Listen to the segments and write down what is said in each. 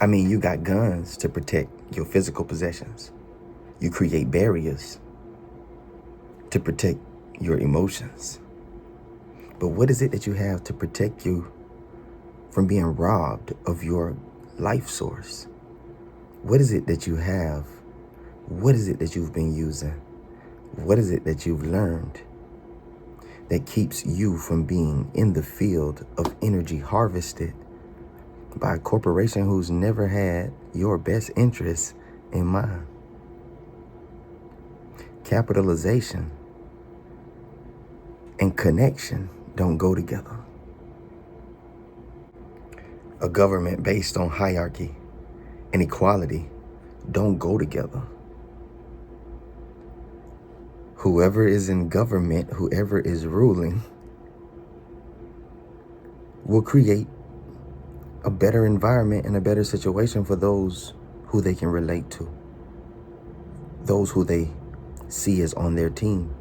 I mean, you got guns to protect your physical possessions. You create barriers to protect your emotions. But what is it that you have to protect you from being robbed of your life source? What is it that you have? What is it that you've been using? What is it that you've learned that keeps you from being in the field of energy harvested by a corporation who's never had your best interests in mind? Capitalization and connection don't go together. A government based on hierarchy and equality don't go together. Whoever is in government, whoever is ruling, will create a better environment and a better situation for those who they can relate to, those who they see as on their team.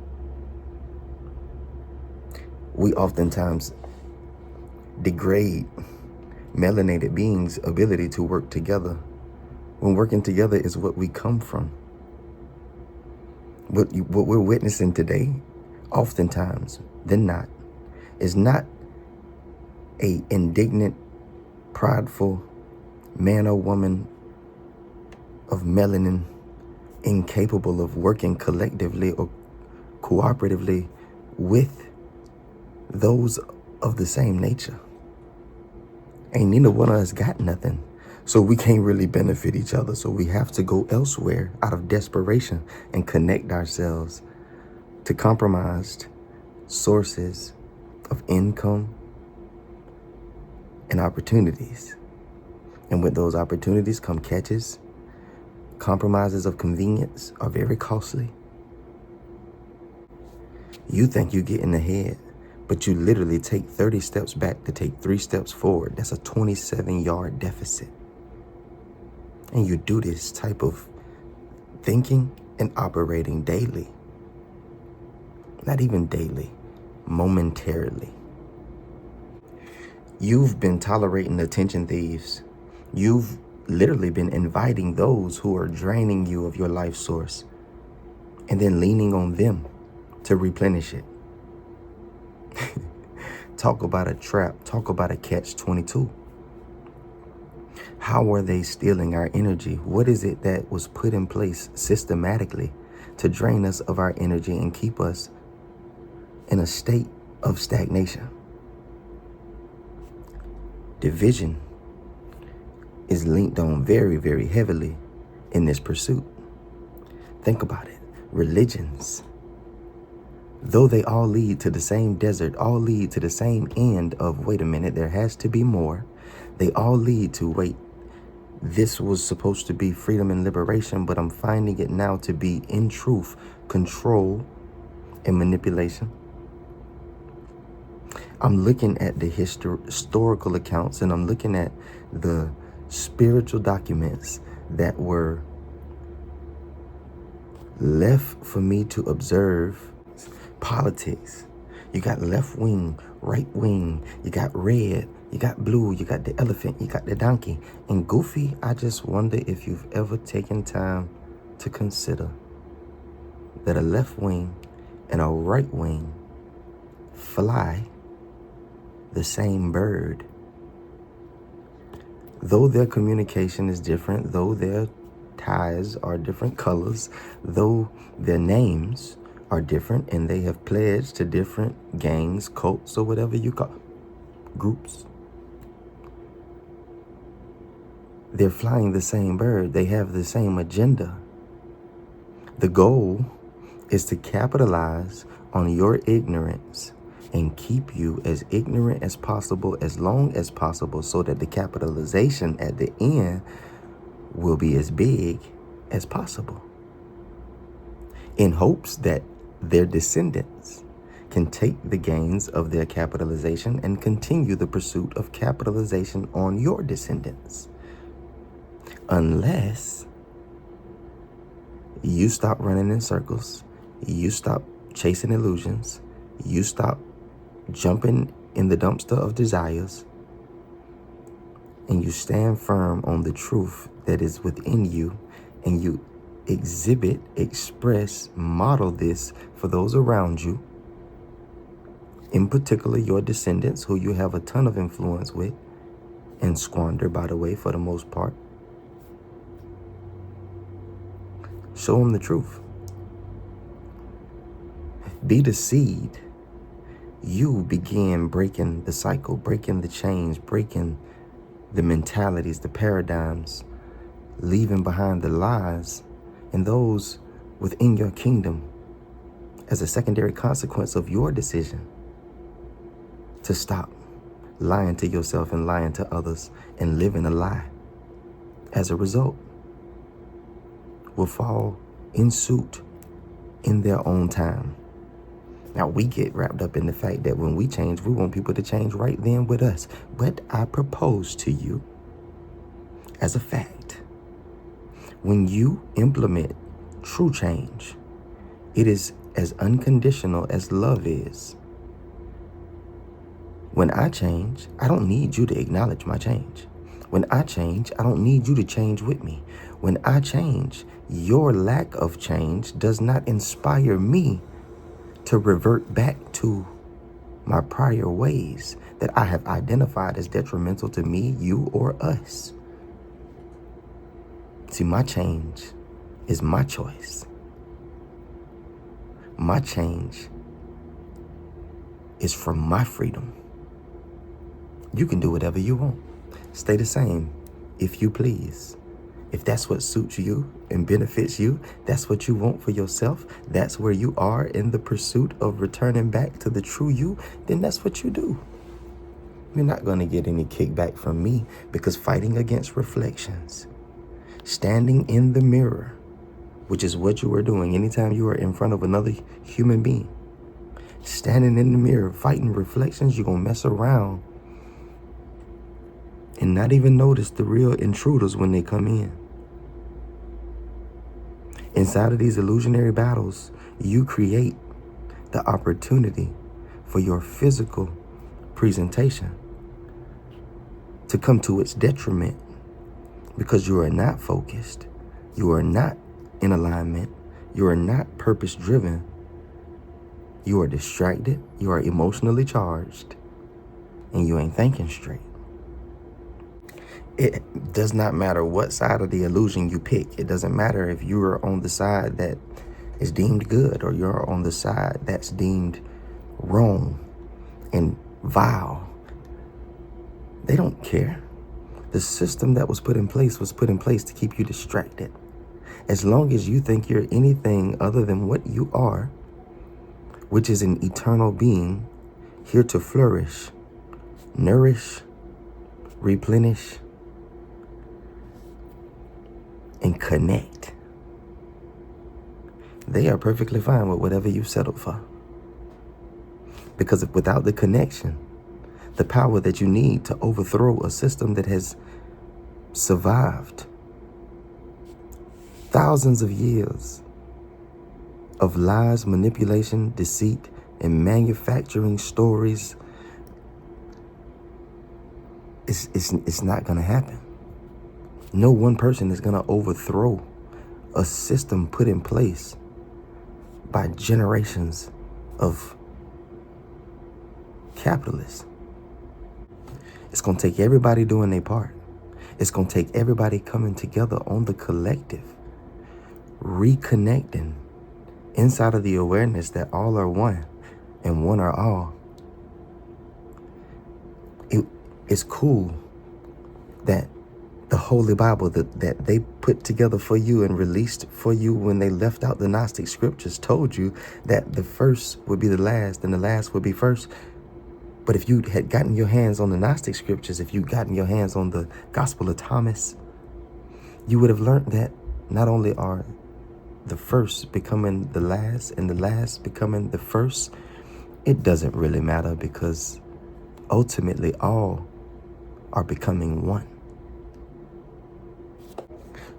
We oftentimes degrade melanated beings' ability to work together when working together is what we come from. What we're witnessing today, oftentimes than not, is not a indignant, prideful man or woman of melanin incapable of working collectively or cooperatively with those of the same nature. Ain't neither one of us got nothing. So we can't really benefit each other. So we have to go elsewhere out of desperation and connect ourselves to compromised sources of income and opportunities. And with those opportunities come catches. Compromises of convenience are very costly. You think you get in ahead, but you literally take 30 steps back to take 3 steps forward. That's a 27-yard deficit. And you do this type of thinking and operating daily. Not even daily, momentarily. You've been tolerating attention thieves. You've literally been inviting those who are draining you of your life source and then leaning on them to replenish it. Talk about a trap. Talk about a catch-22. How are they stealing our energy? What is it that was put in place systematically to drain us of our energy and keep us in a state of stagnation? Division is linked on very, very heavily in this pursuit. Think about it. Religions, though they all lead to the same desert, all lead to the same end of, wait a minute, there has to be more. They all lead to, wait, this was supposed to be freedom and liberation, but I'm finding it now to be, in truth, control and manipulation. I'm looking at the historical accounts, and I'm looking at the spiritual documents that were left for me to observe. Politics. You got left wing, right wing, you got red, you got blue, you got the elephant, you got the donkey. And Goofy, I just wonder if you've ever taken time to consider that a left wing and a right wing fly the same bird. Though their communication is different, though their ties are different colors, though their names are different, and they have pledged to different gangs, cults, or whatever you call groups, they're flying the same bird. They have the same agenda. The goal is to capitalize on your ignorance and keep you as ignorant as possible, as long as possible, so that the capitalization at the end will be as big as possible, in hopes that their descendants can take the gains of their capitalization and continue the pursuit of capitalization on your descendants. Unless you stop running in circles, you stop chasing illusions, you stop jumping in the dumpster of desires, and you stand firm on the truth that is within you, and you exhibit, express, model this for those around you, in particular your descendants who you have a ton of influence with and squander, by the way, for the most part. Show them the truth. Be the seed. You begin breaking the cycle, breaking the chains, breaking the mentalities, the paradigms, leaving behind the lies and those within your kingdom as a secondary consequence of your decision to stop lying to yourself and lying to others and living a lie. As a result, will fall in suit in their own time. Now, we get wrapped up in the fact that when we change, we want people to change right then with us. But I propose to you, as a fact, when you implement true change, it is as unconditional as love is. When I change, I don't need you to acknowledge my change. When I change, I don't need you to change with me. When I change, your lack of change does not inspire me to revert back to my prior ways that I have identified as detrimental to me, you, or us. See, my change is my choice. My change is from my freedom. You can do whatever you want. Stay the same if you please. If that's what suits you and benefits you, that's what you want for yourself, that's where you are in the pursuit of returning back to the true you, then that's what you do. You're not going to get any kickback from me, because fighting against reflections, standing in the mirror, which is what you are doing anytime you are in front of another human being, standing in the mirror, fighting reflections, you're going to mess around and not even notice the real intruders when they come in. Inside of these illusionary battles, you create the opportunity for your physical presentation to come to its detriment, because you are not focused, you are not in alignment, you are not purpose-driven, you are distracted, you are emotionally charged, and you ain't thinking straight. It does not matter what side of the illusion you pick. It doesn't matter if you are on the side that is deemed good or you're on the side that's deemed wrong and vile. They don't care. The system that was put in place to keep you distracted. As long as you think you're anything other than what you are, which is an eternal being here to flourish, nourish, replenish, and connect, they are perfectly fine with whatever you've settled for. Because without the connection, the power that you need to overthrow a system that has survived thousands of years of lies, manipulation, deceit, and manufacturing stories, it's not going to happen. No one person is going to overthrow a system put in place by generations of capitalists. It's going to take everybody doing their part. It's going to take everybody coming together on the collective, reconnecting inside of the awareness that all are one and one are all. It's cool that the Holy Bible that they put together for you and released for you when they left out the Gnostic scriptures told you that the first would be the last and the last would be first. But if you had gotten your hands on the Gnostic scriptures, if you'd gotten your hands on the Gospel of Thomas, you would have learned that not only are the first becoming the last and the last becoming the first, it doesn't really matter, because ultimately all are becoming one.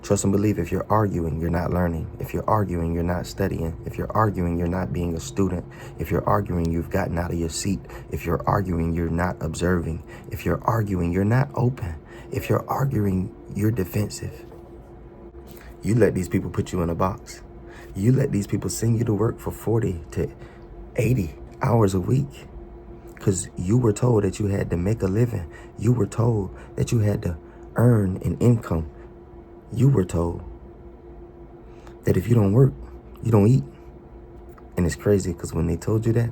Trust and believe. If you're arguing, you're not learning. If you're arguing, you're not studying. If you're arguing, you're not being a student. If you're arguing, you've gotten out of your seat. If you're arguing, you're not observing. If you're arguing, you're not open. If you're arguing, you're defensive. You let these people put you in a box. You let these people send you to work for 40 to 80 hours a week because you were told that you had to make a living. You were told that you had to earn an income. You were told that if you don't work, you don't eat. And it's crazy because when they told you that,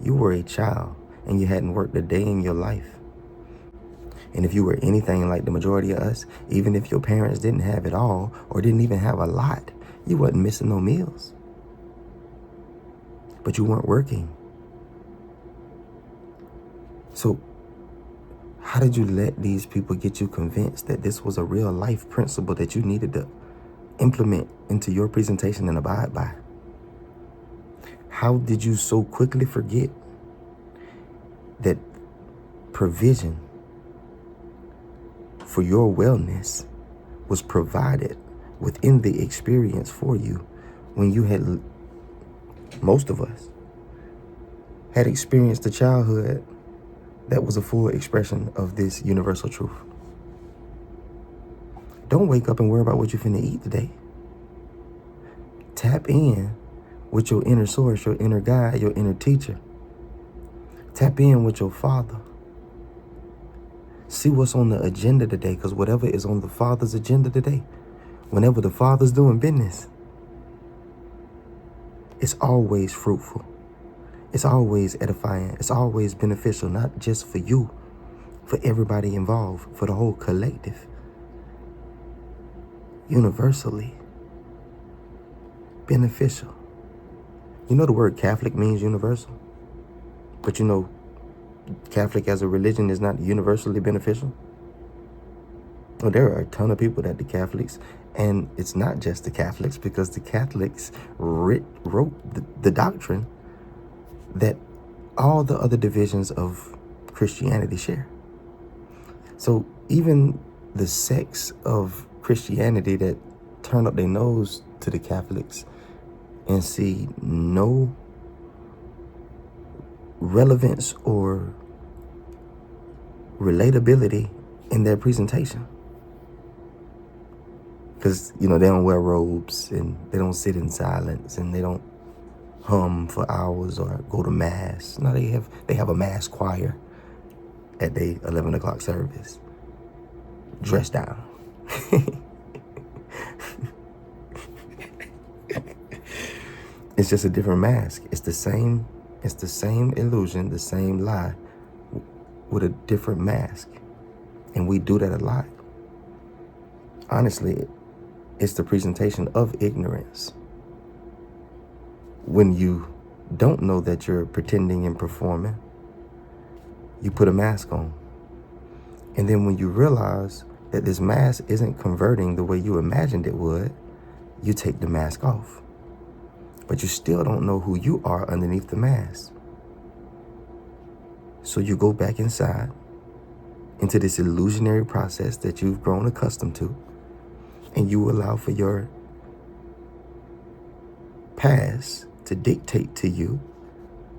you were a child and you hadn't worked a day in your life. And if you were anything like the majority of us, even if your parents didn't have it all or didn't even have a lot, you wasn't missing no meals. But you weren't working. So how did you let these people get you convinced that this was a real life principle that you needed to implement into your presentation and abide by? How did you so quickly forget that provision for your wellness was provided within the experience for you when you had, most of us, had experienced a childhood that was a full expression of this universal truth? Don't wake up and worry about what you're finna eat today. Tap in with your inner source, your inner guide, your inner teacher. Tap in with your Father. See what's on the agenda today, because whatever is on the Father's agenda today, whenever the Father's doing business, it's always fruitful. It's always edifying. It's always beneficial, not just for you, for everybody involved, for the whole collective. Universally beneficial. You know the word Catholic means universal, but you know Catholic as a religion is not universally beneficial. Well, there are a ton of people that the Catholics, and it's not just the Catholics, because the Catholics wrote the doctrine that all the other divisions of Christianity share. So even the sects of Christianity that turn up their nose to the Catholics and see no relevance or relatability in their presentation, because they don't wear robes and they don't sit in silence and they don't hum for hours or go to mass. No, they have a mass choir at their 11 o'clock service, dressed down. It's just a different mask. It's the same illusion, the same lie with a different mask. And we do that a lot. Honestly, it's the presentation of ignorance. When you don't know that you're pretending and performing, you put a mask on. And then when you realize that this mask isn't converting the way you imagined it would, you take the mask off. But you still don't know who you are underneath the mask. So you go back inside into this illusionary process that you've grown accustomed to, and you allow for your past to dictate to you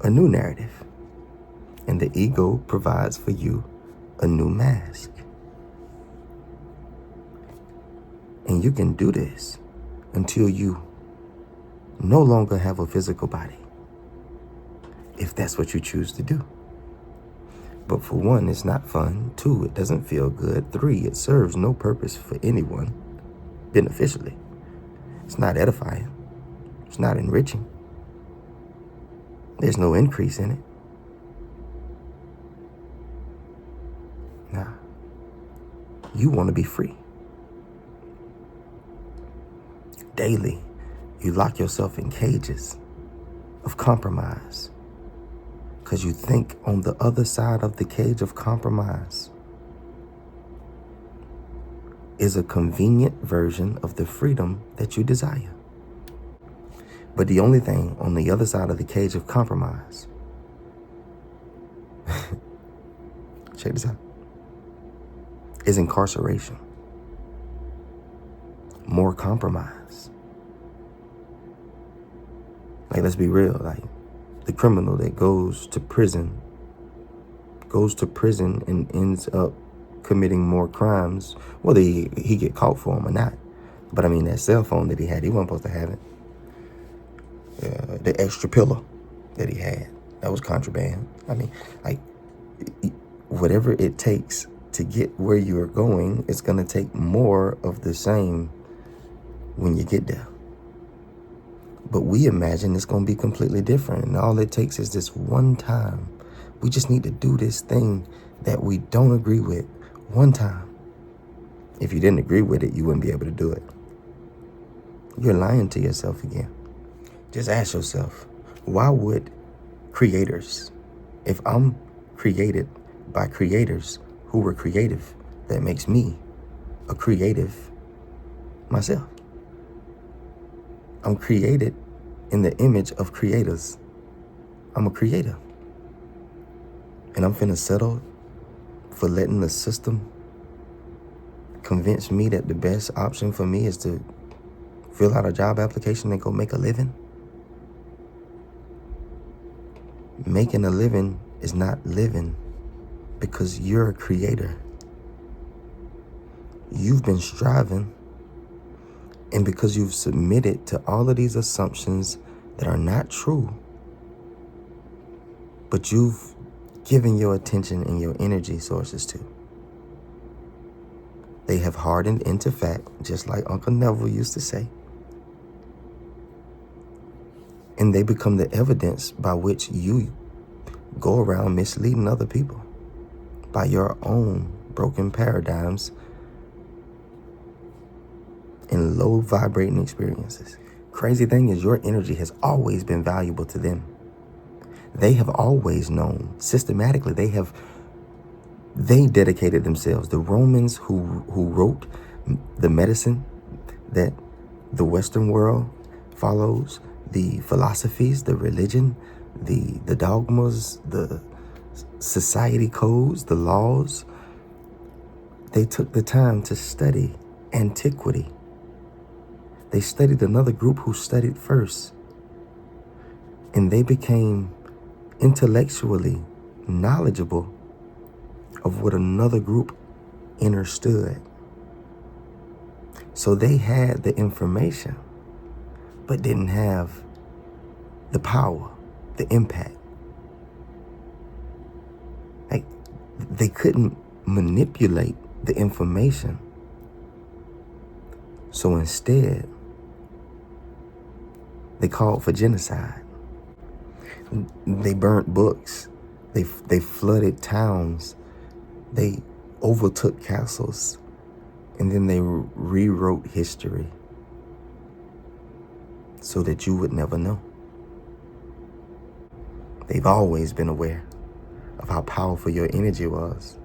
a new narrative. And the ego provides for you a new mask. And you can do this until you no longer have a physical body, if that's what you choose to do. But for one, it's not fun. 2, it doesn't feel good. 3, it serves no purpose for anyone beneficially. It's not edifying. It's not enriching. There's no increase in it. Nah. You want to be free. Daily, you lock yourself in cages of compromise because you think on the other side of the cage of compromise is a convenient version of the freedom that you desire. But the only thing on the other side of the cage of compromise, check this out, is incarceration. More compromise. Like, let's be real, like the criminal that goes to prison and ends up committing more crimes, whether he get caught for them or not. But I mean, that cell phone that he had, he wasn't supposed to have it. The extra pillow that he had, that was contraband. I mean, like, whatever it takes to get where you're going, it's going to take more of the same when you get there. But we imagine it's going to be completely different. And all it takes is this one time. We just need to do this thing that we don't agree with one time. If you didn't agree with it, you wouldn't be able to do it. You're lying to yourself again. Just ask yourself, why would creators, if I'm created by creators who were creative, that makes me a creative myself. I'm created in the image of creators. I'm a creator. And I'm finna settle for letting the system convince me that the best option for me is to fill out a job application and go make a living. Making a living is not living because you're a creator. You've been striving, and because you've submitted to all of these assumptions that are not true, but you've given your attention and your energy sources to, they have hardened into fact, just like Uncle Neville used to say. And they become the evidence by which you go around misleading other people by your own broken paradigms and low vibrating experiences. Crazy thing is, your energy has always been valuable to them. They have always known systematically. They dedicated themselves. The Romans who wrote the medicine that the Western world follows, the philosophies, the religion, the dogmas, the society codes, the laws, they took the time to study antiquity. They studied another group who studied first, and they became intellectually knowledgeable of what another group understood. So they had the information, but didn't have the power, the impact. Like, they couldn't manipulate the information. So instead, they called for genocide. They burnt books. They flooded towns. They overtook castles. And then they rewrote history so that you would never know. They've always been aware of how powerful your energy was.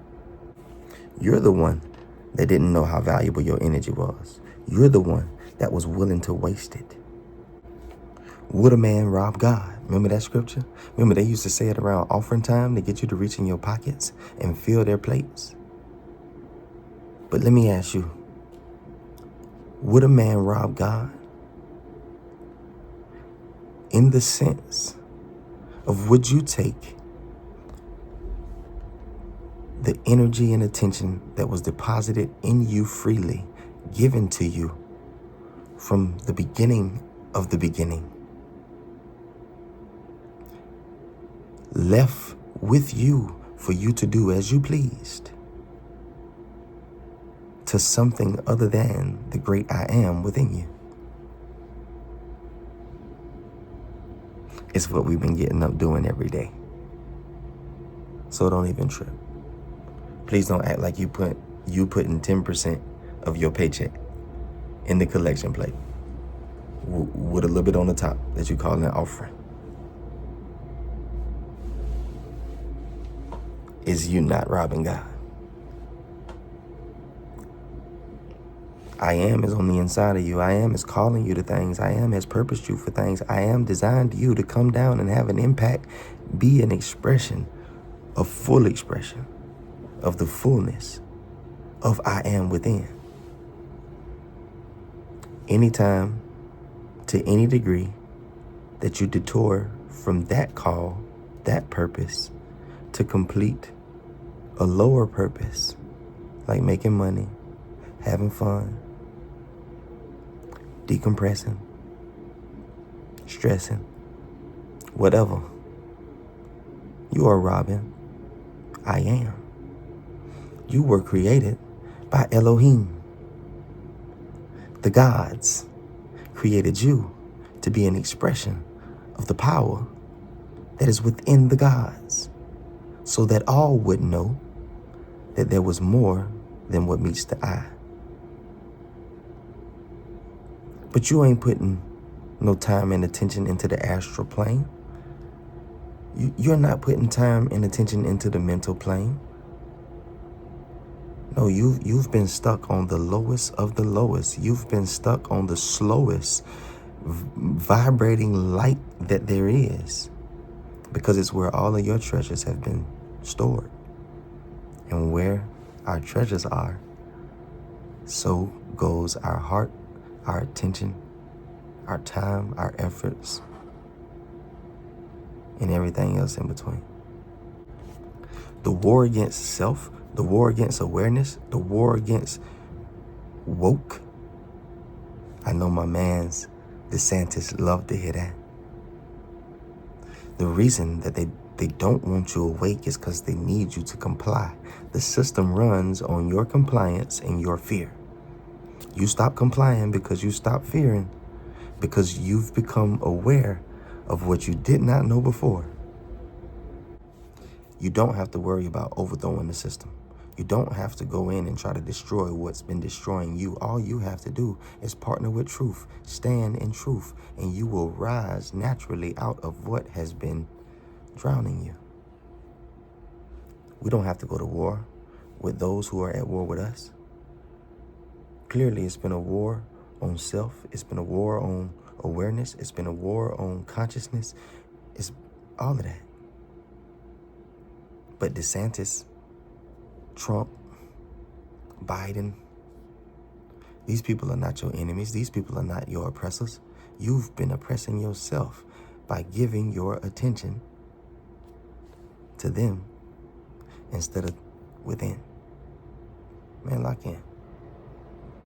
You're the one that didn't know how valuable your energy was. You're the one that was willing to waste it. Would a man rob God? Remember that scripture? Remember they used to say it around offering time to get you to reach in your pockets and fill their plates. But let me ask you, would a man rob God? In the sense of, would you take the energy and attention that was deposited in you freely, given to you from the beginning of the beginning, left with you for you to do as you pleased, to something other than the great I am within you? It's what we've been getting up doing every day. So don't even trip. Please don't act like you putting 10% of your paycheck in the collection plate with a little bit on the top that you call an offering. Is you not robbing God? I am is on the inside of you. I am is calling you to things. I am has purposed you for things. I am designed you to come down and have an impact, be an expression, a full expression of the fullness of I am within. Anytime, to any degree, that you detour from that call, that purpose, to complete a lower purpose, like making money, having fun, decompressing, stressing, whatever. You are Robin. I am. You were created by Elohim. The gods created you to be an expression of the power that is within the gods, so that all would know that there was more than what meets the eye. But you ain't putting no time and attention into the astral plane. You're not putting time and attention into the mental plane. No, you've been stuck on the lowest of the lowest. You've been stuck on the slowest vibrating light that there is, because it's where all of your treasures have been stored. And where our treasures are, so goes our heart, our attention, our time, our efforts, and everything else in between. The war against self, the war against awareness, the war against woke. I know my mans DeSantis love to hear that. The reason that they don't want you awake is because they need you to comply. The system runs on your compliance and your fear. You stop complying because you stop fearing, because you've become aware of what you did not know before. You don't have to worry about overthrowing the system. You don't have to go in and try to destroy what's been destroying you. All you have to do is partner with truth, stand in truth, and you will rise naturally out of what has been drowning you. We don't have to go to war with those who are at war with us. Clearly, it's been a war on self. It's been a war on awareness. It's been a war on consciousness. It's all of that. But DeSantis, Trump, Biden, these people are not your enemies. These people are not your oppressors. You've been oppressing yourself by giving your attention to them instead of within. Man, lock in.